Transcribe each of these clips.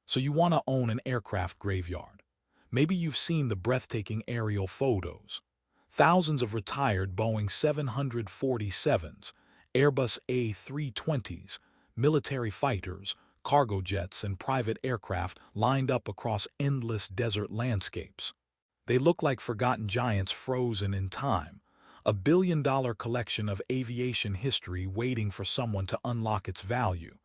So you want to own an aircraft graveyard. Maybe you've seen the breathtaking aerial photos. Thousands of retired Boeing 747s, Airbus A320s, military fighters, cargo jets, and private aircraft lined up across endless desert landscapes. They look like forgotten giants frozen in time, a billion-dollar collection of aviation history waiting for someone to unlock its value.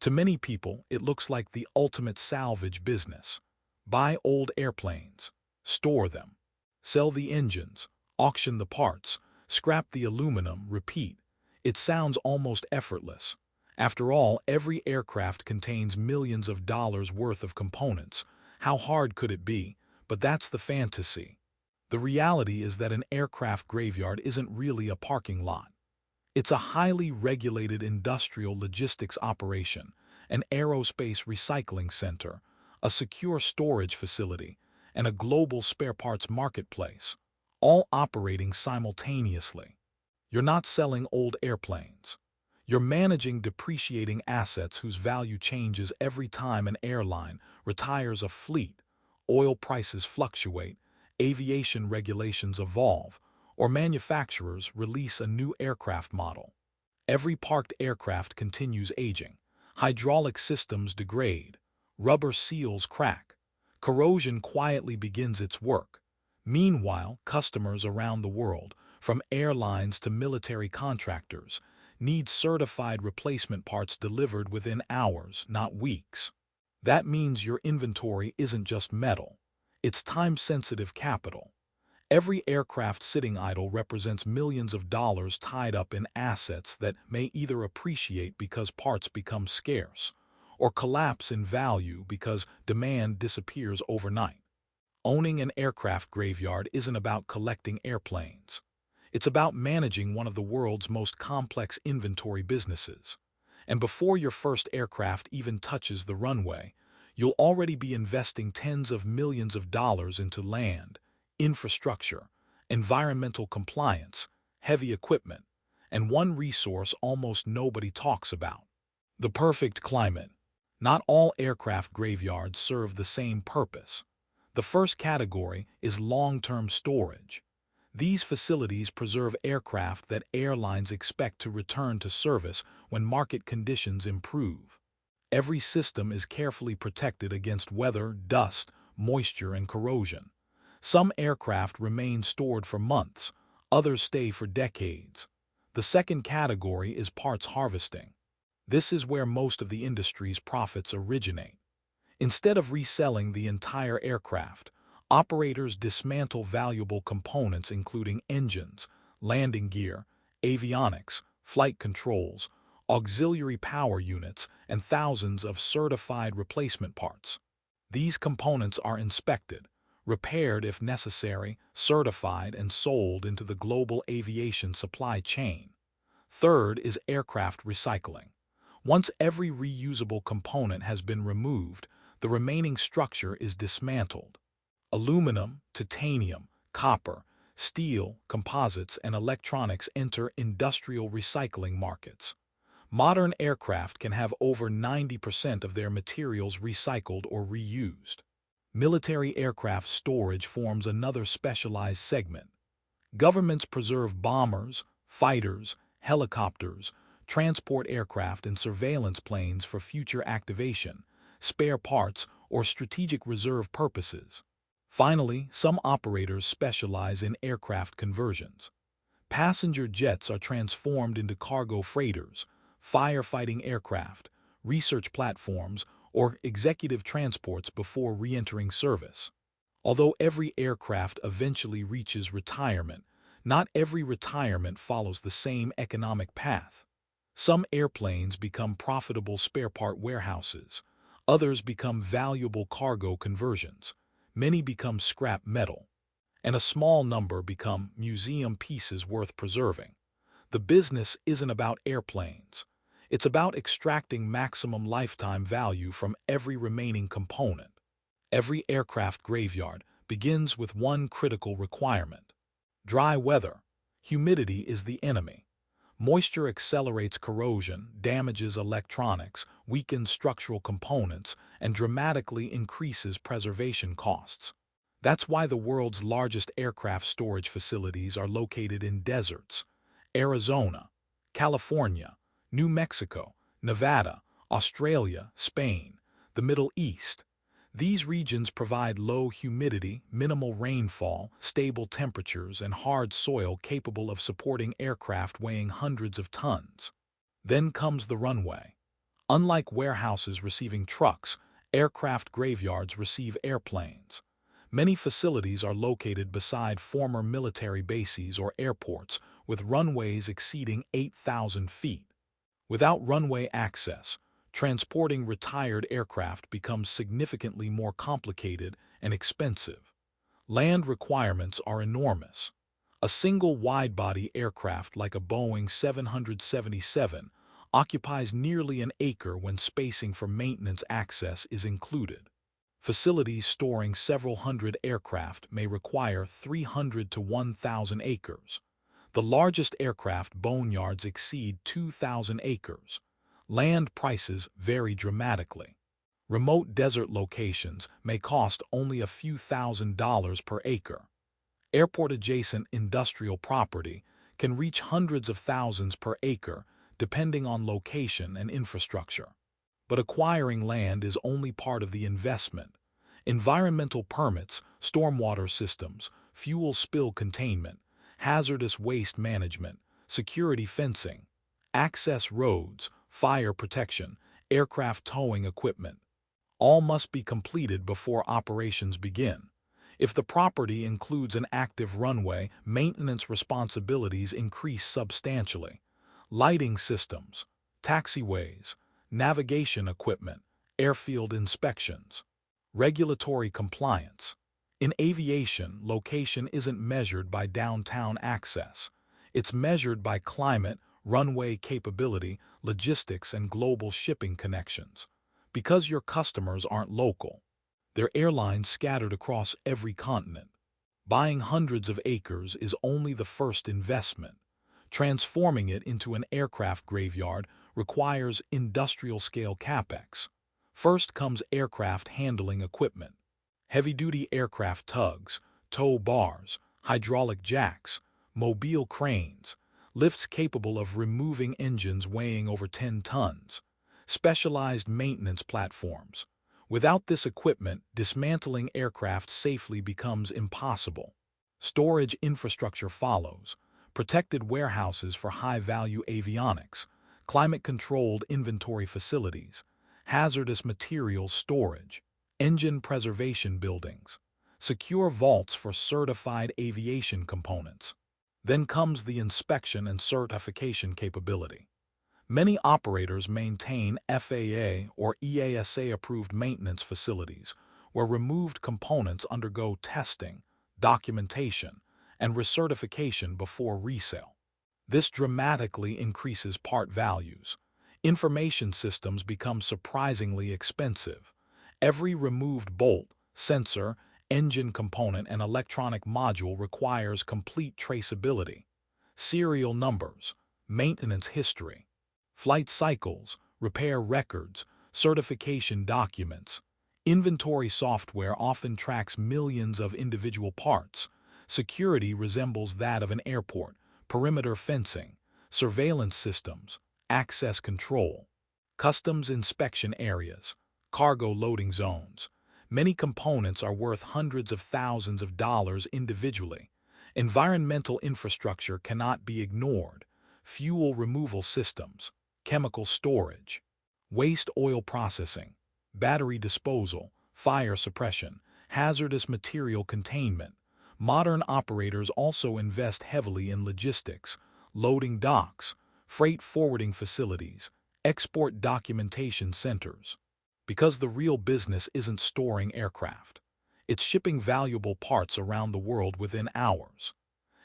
To many people, it looks like the ultimate salvage business. Buy old airplanes, store them, sell the engines, auction the parts, scrap the aluminum, repeat. It sounds almost effortless. After all, every aircraft contains millions of dollars worth of components. How hard could it be? But that's the fantasy. The reality is that an aircraft graveyard isn't really a parking lot. It's a highly regulated industrial logistics operation, an aerospace recycling center, a secure storage facility, and a global spare parts marketplace, all operating simultaneously. You're not selling old airplanes. You're managing depreciating assets whose value changes every time an airline retires a fleet, oil prices fluctuate, aviation regulations evolve, or manufacturers release a new aircraft model. Every parked aircraft continues aging. Hydraulic systems degrade. Rubber seals crack. Corrosion quietly begins its work. Meanwhile, customers around the world, from airlines to military contractors, need certified replacement parts delivered within hours, not weeks. That means your inventory isn't just metal. It's time-sensitive capital. Every aircraft sitting idle represents millions of dollars tied up in assets that may either appreciate because parts become scarce, or collapse in value because demand disappears overnight. Owning an aircraft graveyard isn't about collecting airplanes. It's about managing one of the world's most complex inventory businesses. And before your first aircraft even touches the runway, you'll already be investing tens of millions of dollars into land, infrastructure, environmental compliance, heavy equipment, and one resource almost nobody talks about: the perfect climate. Not all aircraft graveyards serve the same purpose. The first category is long-term storage. These facilities preserve aircraft that airlines expect to return to service when market conditions improve. Every system is carefully protected against weather, dust, moisture, and corrosion. Some aircraft remain stored for months, others stay for decades. The second category is parts harvesting. This is where most of the industry's profits originate. Instead of reselling the entire aircraft, operators dismantle valuable components including engines, landing gear, avionics, flight controls, auxiliary power units, and thousands of certified replacement parts. These components are inspected, repaired if necessary, certified, and sold into the global aviation supply chain. Third is aircraft recycling. Once every reusable component has been removed, the remaining structure is dismantled. Aluminum, titanium, copper, steel, composites, and electronics enter industrial recycling markets. Modern aircraft can have over 90% of their materials recycled or reused. Military aircraft storage forms another specialized segment. Governments preserve bombers, fighters, helicopters, transport aircraft, and surveillance planes for future activation, spare parts, or strategic reserve purposes. Finally, some operators specialize in aircraft conversions. Passenger jets are transformed into cargo freighters, firefighting aircraft, research platforms, or executive transports before re-entering service. Although every aircraft eventually reaches retirement, not every retirement follows the same economic path. Some airplanes become profitable spare part warehouses. Others become valuable cargo conversions. Many become scrap metal. And a small number become museum pieces worth preserving. The business isn't about airplanes. It's about extracting maximum lifetime value from every remaining component. Every aircraft graveyard begins with one critical requirement: dry weather. Humidity is the enemy. Moisture accelerates corrosion, damages electronics, weakens structural components, and dramatically increases preservation costs. That's why the world's largest aircraft storage facilities are located in deserts: Arizona, California, New Mexico, Nevada, Australia, Spain, the Middle East. These regions provide low humidity, minimal rainfall, stable temperatures, and hard soil capable of supporting aircraft weighing hundreds of tons. Then comes the runway. Unlike warehouses receiving trucks, aircraft graveyards receive airplanes. Many facilities are located beside former military bases or airports, with runways exceeding 8,000 feet. Without runway access, transporting retired aircraft becomes significantly more complicated and expensive. Land requirements are enormous. A single wide-body aircraft like a Boeing 777 occupies nearly an acre when spacing for maintenance access is included. Facilities storing several hundred aircraft may require 300 to 1,000 acres. The largest aircraft boneyards exceed 2,000 acres. Land prices vary dramatically. Remote desert locations may cost only a few $1,000s per acre. Airport-adjacent industrial property can reach hundreds of thousands per acre, depending on location and infrastructure. But acquiring land is only part of the investment. Environmental permits, stormwater systems, fuel spill containment, hazardous waste management, security fencing, access roads, fire protection, aircraft towing equipment, all must be completed before operations begin. If the property includes an active runway, maintenance responsibilities increase substantially. Lighting systems, taxiways, navigation equipment, airfield inspections, regulatory compliance. In aviation, location isn't measured by downtown access. It's measured by climate, runway capability, logistics, and global shipping connections. Because your customers aren't local, they're airlines scattered across every continent. Buying hundreds of acres is only the first investment. Transforming it into an aircraft graveyard requires industrial-scale capex. First comes aircraft handling equipment. Heavy-duty aircraft tugs, tow bars, hydraulic jacks, mobile cranes, lifts capable of removing engines weighing over 10 tons, specialized maintenance platforms. Without this equipment, dismantling aircraft safely becomes impossible. Storage infrastructure follows: protected warehouses for high-value avionics, climate-controlled inventory facilities, hazardous materials storage, engine preservation buildings, secure vaults for certified aviation components. Then comes the inspection and certification capability. Many operators maintain FAA or EASA-approved maintenance facilities where removed components undergo testing, documentation, and recertification before resale. This dramatically increases part values. Information systems become surprisingly expensive. Every removed bolt, sensor, engine component, and electronic module requires complete traceability. Serial numbers, maintenance history, flight cycles, repair records, certification documents. Inventory software often tracks millions of individual parts. Security resembles that of an airport: perimeter fencing, surveillance systems, access control, customs inspection areas, cargo loading zones. Many components are worth hundreds of thousands of dollars individually. Environmental infrastructure cannot be ignored: fuel removal systems, chemical storage, waste oil processing, battery disposal, fire suppression, hazardous material containment. Modern operators also invest heavily in logistics: loading docks, freight forwarding facilities, export documentation centers. Because the real business isn't storing aircraft, it's shipping valuable parts around the world within hours.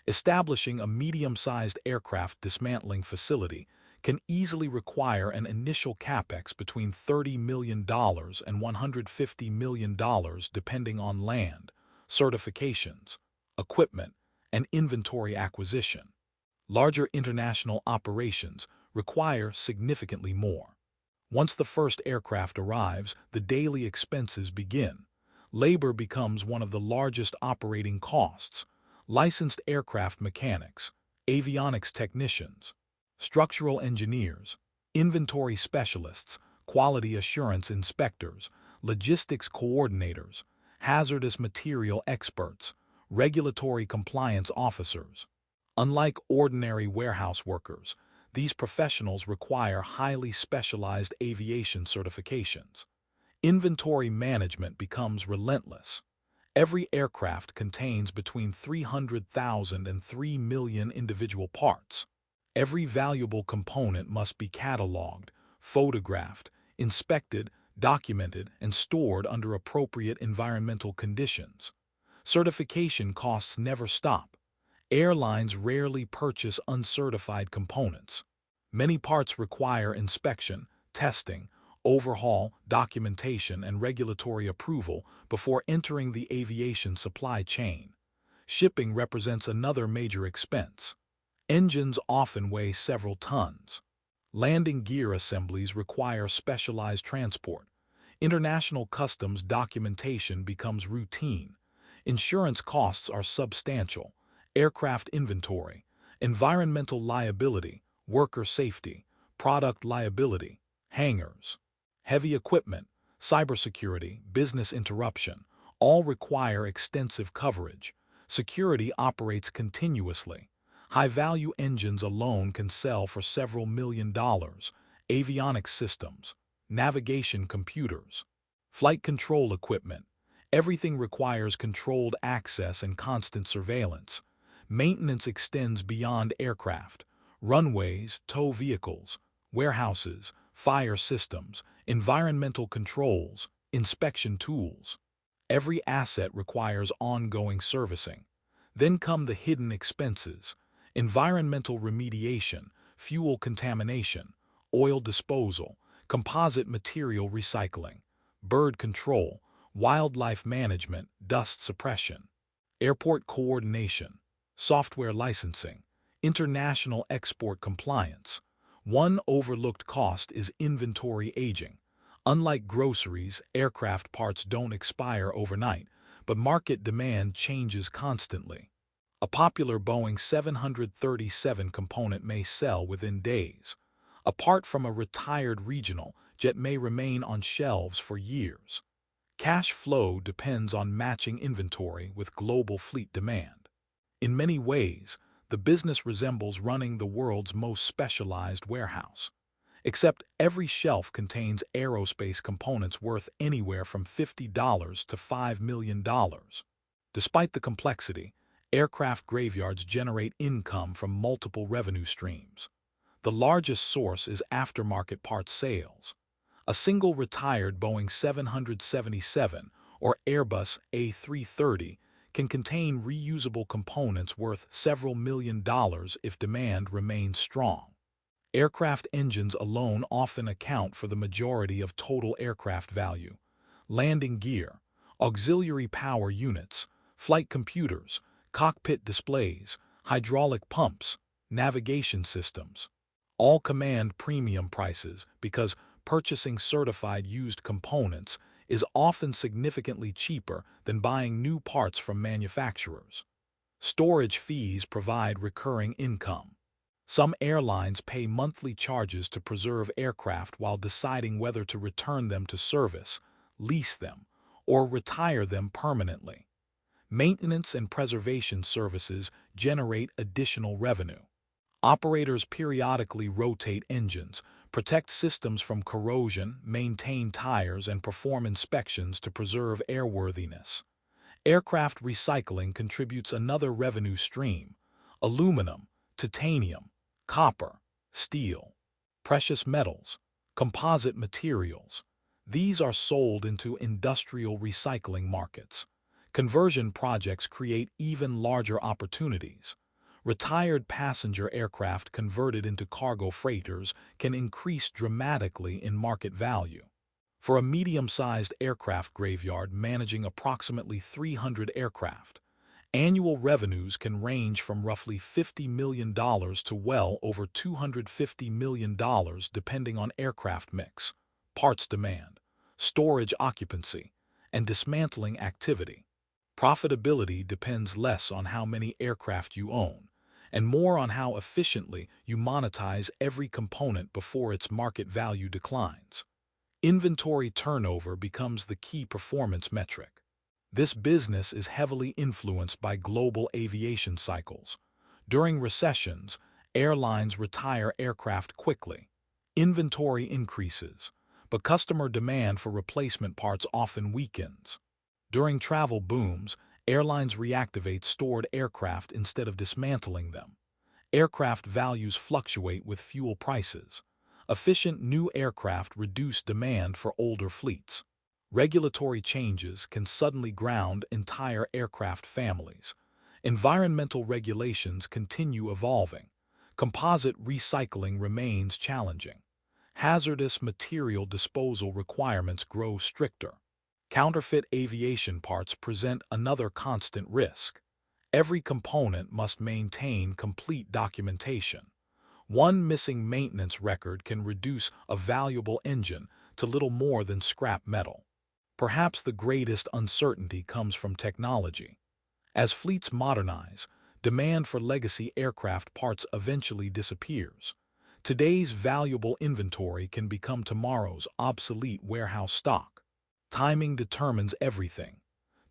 Establishing a medium-sized aircraft dismantling facility can easily require an initial capex between $30 million and $150 million depending on land, certifications, equipment, and inventory acquisition. Larger international operations require significantly more. Once the first aircraft arrives, the daily expenses begin. Labor becomes one of the largest operating costs. Licensed aircraft mechanics, avionics technicians, structural engineers, inventory specialists, quality assurance inspectors, logistics coordinators, hazardous material experts, regulatory compliance officers. Unlike ordinary warehouse workers, these professionals require highly specialized aviation certifications. Inventory management becomes relentless. Every aircraft contains between 300,000 and 3 million individual parts. Every valuable component must be cataloged, photographed, inspected, documented, and stored under appropriate environmental conditions. Certification costs never stop. Airlines rarely purchase uncertified components. Many parts require inspection, testing, overhaul, documentation, and regulatory approval before entering the aviation supply chain. Shipping represents another major expense. Engines often weigh several tons. Landing gear assemblies require specialized transport. International customs documentation becomes routine. Insurance costs are substantial. Aircraft inventory, environmental liability, worker safety, product liability, hangars, heavy equipment, cybersecurity, business interruption, all require extensive coverage. Security operates continuously. High-value engines alone can sell for several $1 million. Avionics systems, navigation computers, flight control equipment. Everything requires controlled access and constant surveillance. Maintenance extends beyond aircraft. Runways, tow vehicles, warehouses, fire systems, environmental controls, inspection tools. Every asset requires ongoing servicing. Then come the hidden expenses: environmental remediation, fuel contamination, oil disposal, composite material recycling, bird control, wildlife management, dust suppression, airport coordination, software licensing, international export compliance. One overlooked cost is inventory aging. Unlike groceries, aircraft parts don't expire overnight, but market demand changes constantly. A popular Boeing 737 component may sell within days. A part from a retired regional jet may remain on shelves for years. Cash flow depends on matching inventory with global fleet demand. In many ways, the business resembles running the world's most specialized warehouse. Except every shelf contains aerospace components worth anywhere from $50 to $5 million. Despite the complexity, aircraft graveyards generate income from multiple revenue streams. The largest source is aftermarket parts sales. A single retired Boeing 777 or Airbus A330 can contain reusable components worth several $1 million if demand remains strong. Aircraft engines alone often account for the majority of total aircraft value. Landing gear, auxiliary power units, flight computers, cockpit displays, hydraulic pumps, navigation systems, all command premium prices because purchasing certified used components is often significantly cheaper than buying new parts from manufacturers. Storage fees provide recurring income. Some airlines pay monthly charges to preserve aircraft while deciding whether to return them to service, lease them, or retire them permanently. Maintenance and preservation services generate additional revenue. Operators periodically rotate engines, protect systems from corrosion, maintain tires, and perform inspections to preserve airworthiness. Aircraft recycling contributes another revenue stream: aluminum, titanium, copper, steel, precious metals, composite materials. These are sold into industrial recycling markets. Conversion projects create even larger opportunities. Retired passenger aircraft converted into cargo freighters can increase dramatically in market value. For a medium-sized aircraft graveyard managing approximately 300 aircraft, Annual revenues can range from roughly $50 million to well over $250 million depending on aircraft mix, parts demand, storage occupancy, and dismantling activity. Profitability depends less on how many aircraft you own and more on how efficiently you monetize every component before its market value declines. Inventory turnover becomes the key performance metric. This business is heavily influenced by global aviation cycles. During recessions, airlines retire aircraft quickly. Inventory increases, but customer demand for replacement parts often weakens. During travel booms, airlines reactivate stored aircraft instead of dismantling them. Aircraft values fluctuate with fuel prices. Efficient new aircraft reduce demand for older fleets. Regulatory changes can suddenly ground entire aircraft families. Environmental regulations continue evolving. Composite recycling remains challenging. Hazardous material disposal requirements grow stricter. Counterfeit aviation parts present another constant risk. Every component must maintain complete documentation. One missing maintenance record can reduce a valuable engine to little more than scrap metal. Perhaps the greatest uncertainty comes from technology. As fleets modernize, demand for legacy aircraft parts eventually disappears. Today's valuable inventory can become tomorrow's obsolete warehouse stock. Timing determines everything.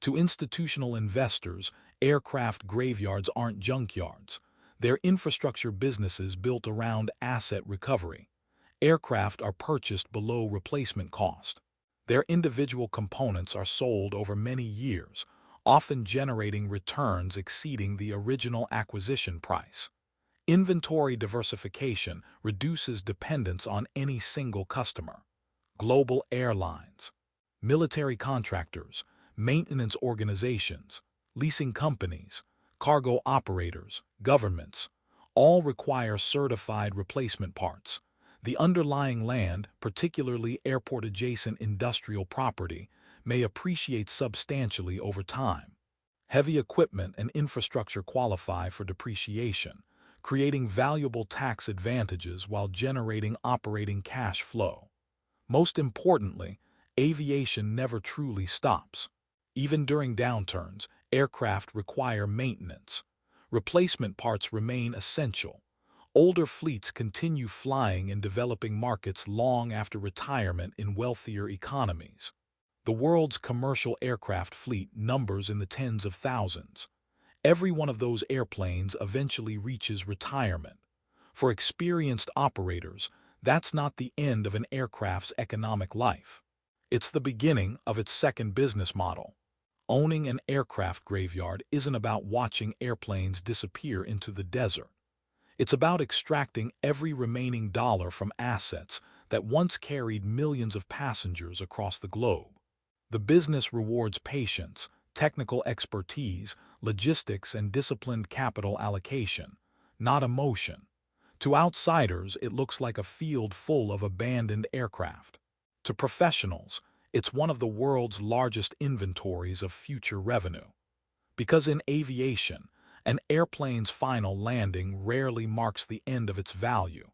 To institutional investors, aircraft graveyards aren't junkyards. They're infrastructure businesses built around asset recovery. Aircraft are purchased below replacement cost. Their individual components are sold over many years, often generating returns exceeding the original acquisition price. Inventory diversification reduces dependence on any single customer. Global airlines, military contractors, maintenance organizations, leasing companies, cargo operators, governments, all require certified replacement parts. The underlying land, particularly airport-adjacent industrial property, may appreciate substantially over time. Heavy equipment and infrastructure qualify for depreciation, creating valuable tax advantages while generating operating cash flow. Most importantly, aviation never truly stops. Even during downturns, aircraft require maintenance. Replacement parts remain essential. Older fleets continue flying in developing markets long after retirement in wealthier economies. The world's commercial aircraft fleet numbers in the tens of thousands. Every one of those airplanes eventually reaches retirement. For experienced operators, that's not the end of an aircraft's economic life. It's the beginning of its second business model. Owning an aircraft graveyard isn't about watching airplanes disappear into the desert. It's about extracting every remaining dollar from assets that once carried millions of passengers across the globe. The business rewards patience, technical expertise, logistics, and disciplined capital allocation, not emotion. To outsiders, it looks like a field full of abandoned aircraft. To professionals, it's one of the world's largest inventories of future revenue. Because in aviation, an airplane's final landing rarely marks the end of its value.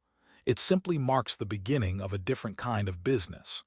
It simply marks the beginning of a different kind of business.